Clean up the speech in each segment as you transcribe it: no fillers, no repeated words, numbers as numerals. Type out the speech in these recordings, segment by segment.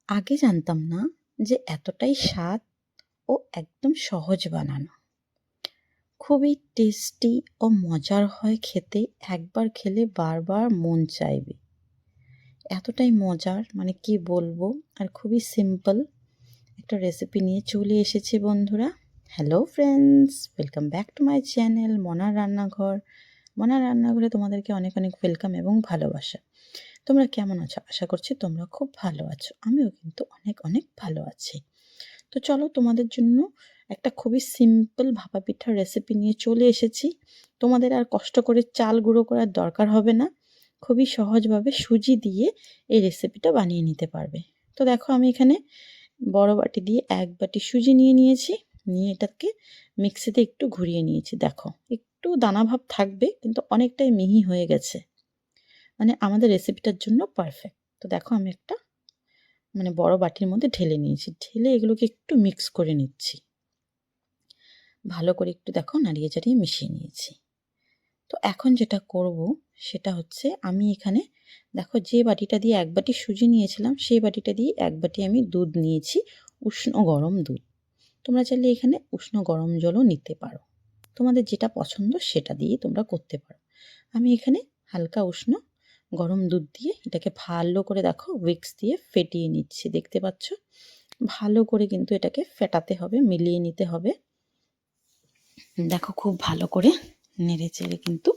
আগে জানতাম না যে এতটাই স্বাদ ও একদম সহজ বানানো। খুবই টেস্টি ও মজার হয় খেতে, একবার খেলে বারবার মন চাইবে। এতটাই মজার মানে কি বলবো, আর খুবই সিম্পল একটা রেসিপি নিয়ে চলে এসেছি বন্ধুরা। Hello friends, welcome back to my channel Monar Rannaghar. মনার রান্নাঘরে তোমাদেরকে অনেক অনেক ওয়েলকাম এবং ভালোবাসা। তোমরা কেমন আছো? আশা করছি তোমরা খুব ভালো আছো। আমিও কিন্তু অনেক অনেক ভালো আছি। তো চলো, তোমাদের জন্য একটা খুবই সিম্পল ভাপা পিঠার রেসিপি নিয়ে চলে এসেছি। তোমাদের আর কষ্ট করে চাল গুঁড়ো করার দরকার হবে না। খুবই সহজভাবে সুজি দিয়ে এই রেসিপিটা বানিয়ে নিতে পারবে। তো দেখো, আমি এখানে বড় বাটি দিয়ে 1 বাটি সুজি নিয়ে নিয়েছি। নিয়ে এটাকে মিক্সিতে একটু ঘুরিয়ে নিয়েছি। দেখো, একটু দানা ভাব থাকবে কিন্তু অনেকটাই মিহি হয়ে গেছে, মানে আমাদের রেসিপিটার জন্য পারফেক্ট। তো দেখো, আমি একটা বড় বাটির মধ্যে ঢেলে নিয়েছি। ঢেলে এগুলোকে একটু মিক্স করে নিচ্ছি। ভালো করে একটু দেখো নাড়িয়ে চাড়িয়ে মিশিয়ে নিয়েছি। তো এখন যেটা করব সেটা হচ্ছে, আমি এখানে দেখো যে বাটিটা দিয়ে 1 বাটি সুজি নিয়েছিলাম, সেই বাটিটা দিয়ে 1 বাটি আমি দুধ নিয়েছি, উষ্ণ গরম দুধ। তোমরা চাইলে এখানে উষ্ণ গরম জলও নিতে পারো, তোমাদের যেটা পছন্দ সেটা দিয়ে তোমরা করতে পারো। আমি এখানে হালকা উষ্ণ গরম দুধ দিয়ে এটাকে ভালো করে দেখো উইক্স দিয়ে ফেটিয়ে নিচ্ছি। দেখতে পাচ্ছ, ভালো করে কিন্তু এটাকে ফেটাতে হবে, মিলিয়ে নিতে হবে। দেখো, খুব ভালো করে নেড়ে চেড়ে কিন্তু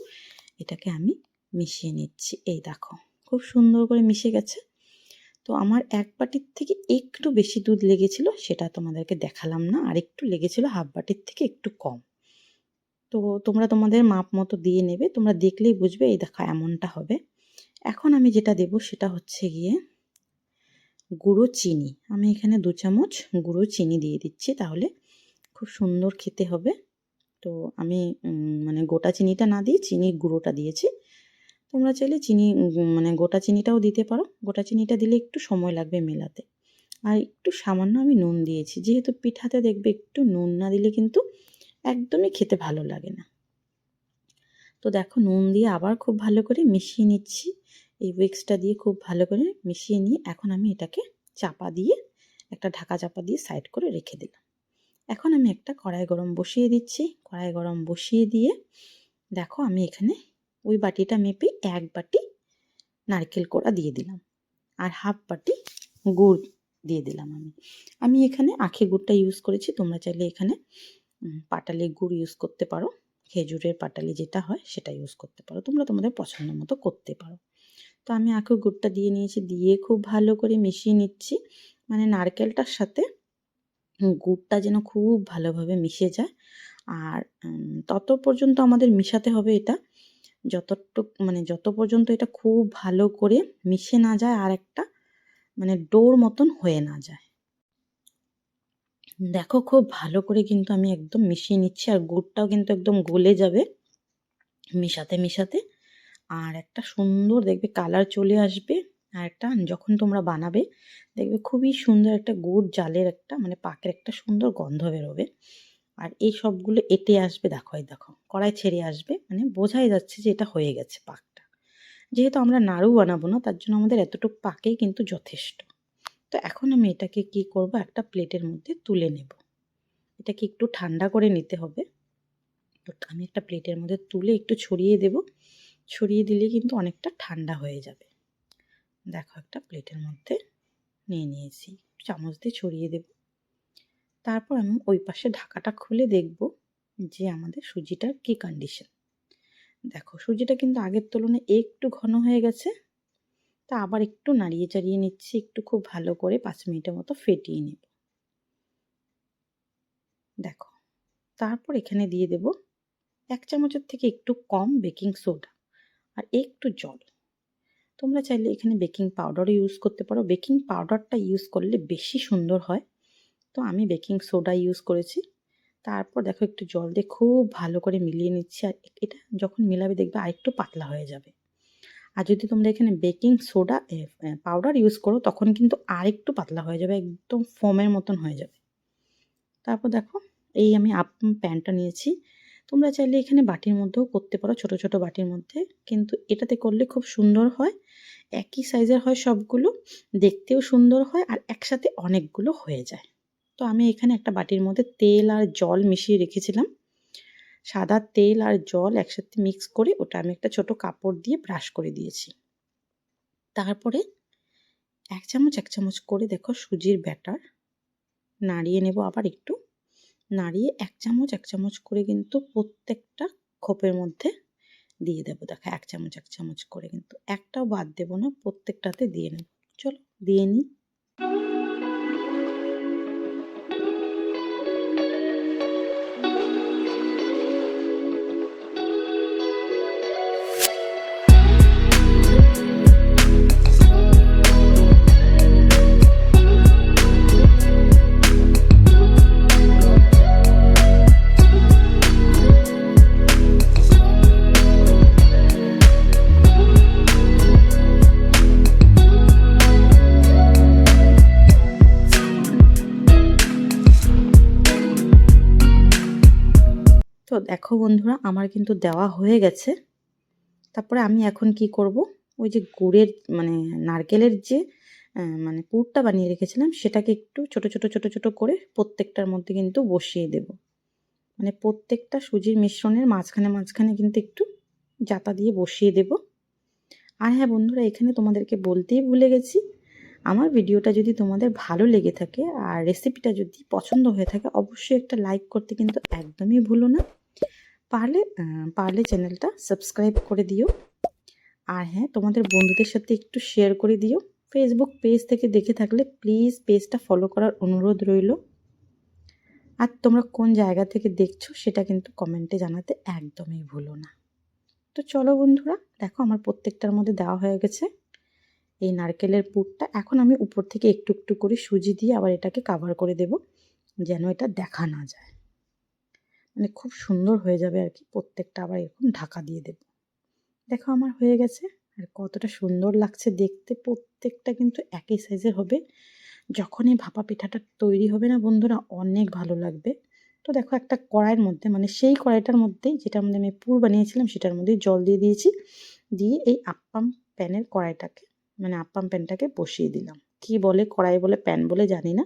এটাকে আমি মিশিয়ে নিচ্ছি। এই দেখো, খুব সুন্দর করে মিশে গেছে। তো আমার 1 বাটির থেকে একটু বেশি দুধ লেগেছিল, সেটা তোমাদেরকে দেখালাম না। আর একটু লেগেছিল হাফ বাটির থেকে একটু কম। তো তোমরা তোমাদের মাপ মতো দিয়ে নেবে, তোমরা দেখলেই বুঝবে। এই দেখো, এমনটা হবে। এখন আমি যেটা দেব সেটা হচ্ছে গিয়ে গুঁড়ো চিনি। আমি এখানে 2 চামচ গুঁড়ো চিনি দিয়ে দিচ্ছি, তাহলে খুব সুন্দর খেতে হবে। তো আমি গোটা চিনিটা না দিয়ে চিনির গুঁড়োটা দিয়েছি। তোমরা চাইলে চিনি গোটা চিনিটাও দিতে পারো। গোটা চিনিটা দিলে একটু সময় লাগবে মেলাতে। আর একটু সামান্য আমি নুন দিয়েছি, যেহেতু পিঠাতে দেখবে একটু নুন না দিলে কিন্তু একদমই খেতে ভালো লাগে না। তো দেখো, নুন দিয়ে আবার খুব ভালো করে মিশিয়ে নিচ্ছি। এই উইক্সটা দিয়ে খুব ভালো করে মিশিয়ে নিয়ে এখন আমি এটাকে চাপা দিয়ে, একটা ঢাকা চাপা দিয়ে সাইড করে রেখে দিলাম। এখন আমি একটা কড়াই গরম বসিয়ে দিচ্ছি। কড়াই গরম বসিয়ে দিয়ে দেখো, আমি এখানে ওই বাটিটা মেপে 1 বাটি নারকেল কোড়া দিয়ে দিলাম, আর হাফ বাটি গুড় দিয়ে দিলাম। আমি এখানে আখের গুড়টা ইউজ করেছি। তোমরা চাইলে এখানে পাটালি গুড় ইউজ করতে পারো, খেজুরের পাটালি যেটা হয় সেটা ইউজ করতে পারো। তোমরা তোমাদের পছন্দ মতো করতে পারো। তো আমি আখের গুড়টা দিয়ে নিয়েছি, দিয়ে খুব ভালো করে মিশিয়ে নিচ্ছি। মানে নারকেলটার সাথে গুড়টা যেন খুব ভালোভাবে মিশে যায়। আর তত পর্যন্ত আমাদের মিশাতে হবে এটা, যত পর্যন্ত এটা খুব ভালো করে মিশে না যায়, আর একটা ডোর মতন হয়ে না যায়। দেখো, খুব ভালো করে কিন্তু আমি একদম মিশিয়ে নিচ্ছি, আর গুড়টাও কিন্তু একদম গলে যাবে মিশাতে মিশাতে। আর একটা সুন্দর দেখবে কালার চলে আসবে। আর একটা যখন তোমরা বানাবে দেখবে খুবই সুন্দর একটা গুড় জালের একটা পাকের একটা সুন্দর গন্ধ বেরোবে। আর এই সবগুলো এঁটে আসবে। দেখো, এই দেখো কড়াই ছেড়ে আসবে, বোঝাই যাচ্ছে যে এটা হয়ে গেছে পাকটা। যেহেতু আমরা নাড়ু বানাবো না, তার জন্য আমাদের এতটুকু পাকেই কিন্তু যথেষ্ট। তো এখন আমি এটাকে কি করব, একটা প্লেটের মধ্যে তুলে নেব। এটাকে একটু ঠান্ডা করে নিতে হবে। তো আমি একটা প্লেটের মধ্যে তুলে একটু ছড়িয়ে দেব। ছড়িয়ে দিলে কিন্তু অনেকটা ঠান্ডা হয়ে যাবে। দেখো, একটা প্লেটের মধ্যে নিয়ে নিয়েছি, চামচ দিয়ে ছড়িয়ে দেব। তারপর আমি ওই পাশে ঢাকাটা খুলে দেখব যে আমাদের সুজিটার কি কন্ডিশন। দেখো, সুজিটা কিন্তু আগের তুলনায় একটু ঘন হয়ে গেছে। তা আবার একটু নাড়িয়ে চাড়িয়ে নিচ্ছি, একটু খুব ভালো করে 5 মিনিটের মতো ফেটিয়ে নেব। দেখো, তারপর এখানে দিয়ে দেব 1 চামচের থেকে একটু কম বেকিং সোডা আর একটু জল। তোমরা চাইলে এখানে বেকিং পাউডারও ইউজ করতে পারো। বেকিং পাউডারটা ইউজ করলে বেশি সুন্দর হয়। তো আমি বেকিং সোডা ইউজ করেছি। তারপর দেখো, একটু জল দিয়ে খুব ভালো করে মিলিয়ে নিচ্ছি। আর এটা যখন মিলাবে দেখবে আরেকটু পাতলা হয়ে যাবে। আর যদি তোমরা এখানে বেকিং সোডা পাউডার ইউজ করো, তখন কিন্তু আরেকটু পাতলা হয়ে যাবে, একদম ফোমের মতন হয়ে যাবে। তারপর দেখো, এই আমি প্যানটা নিয়েছি। তোমরা চাইলে এখানে বাটির মধ্যেও করতে পারো, ছোট ছোট বাটির মধ্যে, কিন্তু এটাতে করলে খুব সুন্দর হয়। একই সাইজের হয় সবগুলো, দেখতেও সুন্দর হয় আর একসাথে অনেকগুলো হয়ে যায়। তো আমি এখানে একটা বাটির মধ্যে তেল আর জল মিশিয়ে রেখেছিলাম। সাদা তেল আর জল একসাথে মিক্স করে ওটা আমি একটা ছোট কাপড় দিয়ে ব্রাশ করে দিয়েছি। তারপরে এক চামচ করে দেখো সুজির ব্যাটার নাড়িয়ে নেব, আবার একটু নাড়িয়ে এক চামচ করে কিন্তু প্রত্যেকটা খোপের মধ্যে দিয়ে দেবো। দেখো এক চামচ করে, কিন্তু একটাও বাদ দেবো না, প্রত্যেকটাতে দিয়ে নেব। চলো দিয়ে নিই। তো দেখো বন্ধুরা, আমার কিন্তু দেওয়া হয়ে গেছে। তারপরে আমি এখন কি করব, ওই যে গুড়ের মানে নারকেলের যে মানে পুরটা বানিয়ে রেখেছিলাম সেটাকে একটু ছোট ছোট করে প্রত্যেকটার মধ্যে কিন্তু বসিয়ে দেব। মানে প্রত্যেকটা সুজির মিশ্রণের মাঝখানে কিন্তু একটু জাতা দিয়ে বসিয়ে দেব। আর হ্যাঁ বন্ধুরা, এখানে তোমাদেরকে বলতেই ভুলে গেছি, আমার ভিডিওটা যদি তোমাদের ভালো লেগে থাকে আর রেসিপিটা যদি পছন্দ হয়ে থাকে, অবশ্যই একটা লাইক করতে কিন্তু একদমই ভুলো না। পারলে চ্যানেলটা সাবস্ক্রাইব করে দিও। আর হ্যাঁ, তোমাদের বন্ধুদের সাথে একটু শেয়ার করে দিও। ফেসবুক পেজ থেকে দেখে থাকলে প্লিজ পেজটা ফলো করার অনুরোধ রইল। আর তোমরা কোন জায়গা থেকে দেখছো সেটা কিন্তু কমেন্টে জানাতে একদমই ভুলো না। তো চলো বন্ধুরা, দেখো আমার প্রত্যেকটার মধ্যে দেওয়া হয়ে গেছে এই নারকেলের পুরটা। এখন আমি উপর থেকে একটু একটু করে সুজি দিয়ে আবার এটাকে কাভার করে দেব, যেন এটা দেখা না যায়। মানে খুব সুন্দর হয়ে যাবে আর কি। প্রত্যেকটা আবার এরকম ঢাকা দিয়ে দেব। দেখো আমার হয়ে গেছে, আর কতটা সুন্দর লাগছে দেখতে। প্রত্যেকটা কিন্তু একই সাইজের হবে। যখনই ভাপা পিঠাটা তৈরি হবে না বন্ধুরা, অনেক ভালো লাগবে। তো দেখো একটা কড়াইয়ের মধ্যে, মানে সেই কড়াইটার মধ্যেই যেটার মধ্যে আমি পুর বানিয়েছিলাম সেটার মধ্যেই জল দিয়ে দিয়েছি। দিয়ে এই আপ্পাম প্যানের কড়াইটাকে, মানে আপ্পাম প্যানটাকে বসিয়ে দিলাম। কি বলে, কড়াই বলে প্যান বলে জানি না।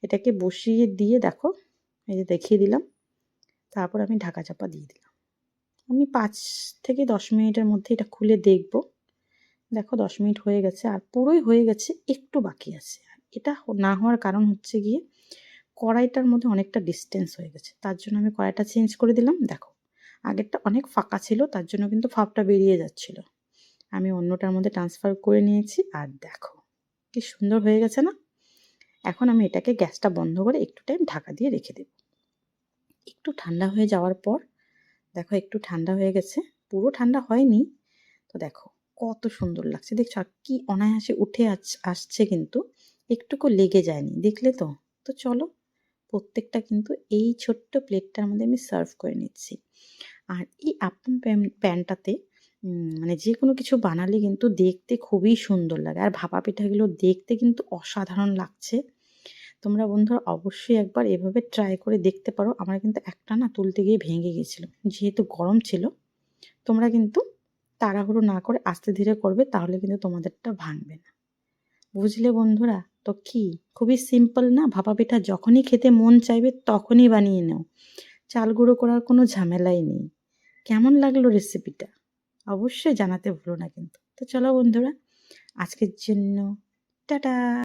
এটাকে বসিয়ে দিয়ে দেখো, এই যে দেখিয়ে দিলাম। তারপর আমি ঢাকা চাপা দিয়ে দিলাম। আমি 5 থেকে 10 মিনিটের মধ্যে এটা খুলে দেখব। দেখো 10 মিনিট হয়ে গেছে, আর পুরোই হয়ে গেছে, একটু বাকি আছে। আর এটা না হওয়ার কারণ হচ্ছে গিয়ে কড়াইটার মধ্যে অনেকটা ডিস্টেন্স হয়ে গেছে, তার জন্য আমি কড়াইটা চেঞ্জ করে দিলাম। দেখো আগেরটা অনেক ফাঁকা ছিল, তার জন্য কিন্তু ভাপটা বেরিয়ে যাচ্ছিল। আমি অন্যটার মধ্যে ট্রান্সফার করে নিয়েছি, আর দেখো কি সুন্দর হয়ে গেছে না। এখন আমি এটাকে গ্যাসটা বন্ধ করে একটু টাইম ঢাকা দিয়ে রেখে দেব। একটু ঠান্ডা হয়ে যাওয়ার পর দেখো একটু ঠান্ডা হয়ে গেছে, পুরো ঠান্ডা হয়নি। তো দেখো কত সুন্দর লাগছে, দেখছো আর কি অনায়াসে উঠে আসছে, কিন্তু একটুকু লেগে যায়নি, দেখলে তো। তো চলো প্রত্যেকটা কিন্তু এই ছোট্ট প্লেটটার মধ্যে আমি সার্ভ করে নিচ্ছি। আর এই আপ্পাম প্যানটাতে মানে যে কোনো কিছু বানালে কিন্তু দেখতে খুবই সুন্দর লাগে, আর ভাপা পিঠাগুলো দেখতে কিন্তু অসাধারণ লাগছে। তোমরা বন্ধুরা অবশ্যই একবার এভাবে ট্রাই করে দেখতে পারো। আমার কিন্তু একটা না তুলতে গিয়ে ভেঙে গেছিলো, যেহেতু গরম ছিল। তোমরা কিন্তু তাড়াহুড়ো না করে আস্তে ধীরে করবে, তাহলে কিন্তু তোমাদেরটা ভাঙবে না, বুঝলে বন্ধুরা। তো কি খুবই সিম্পল না, ভাপা পিঠা যখনই খেতে মন চাইবে তখনই বানিয়ে নাও, চাল গুঁড়ো করার কোনো ঝামেলাই নেই। কেমন লাগলো রেসিপিটা অবশ্যই জানাতে ভুলো না কিন্তু। তো চলো বন্ধুরা, আজকের জন্য টাটা।